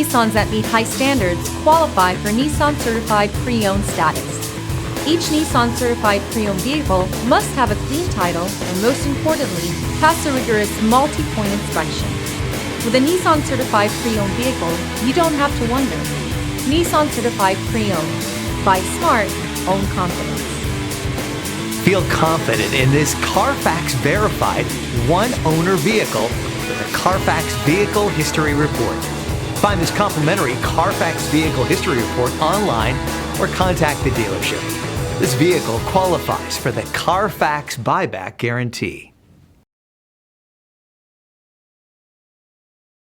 Nissans that meet high standards qualify for Nissan Certified Pre-Owned status. Each Nissan Certified Pre-Owned vehicle must have a clean title and, most importantly, pass a rigorous multi-point inspection. With a Nissan Certified Pre-Owned vehicle, you don't have to wonder. Nissan Certified Pre-Owned. Buy smart, own confidence. Feel confident in this Carfax verified one-owner vehicle with a Carfax Vehicle History Report. Find this complimentary Carfax Vehicle History Report online or contact the dealership. This vehicle qualifies for the Carfax Buyback Guarantee.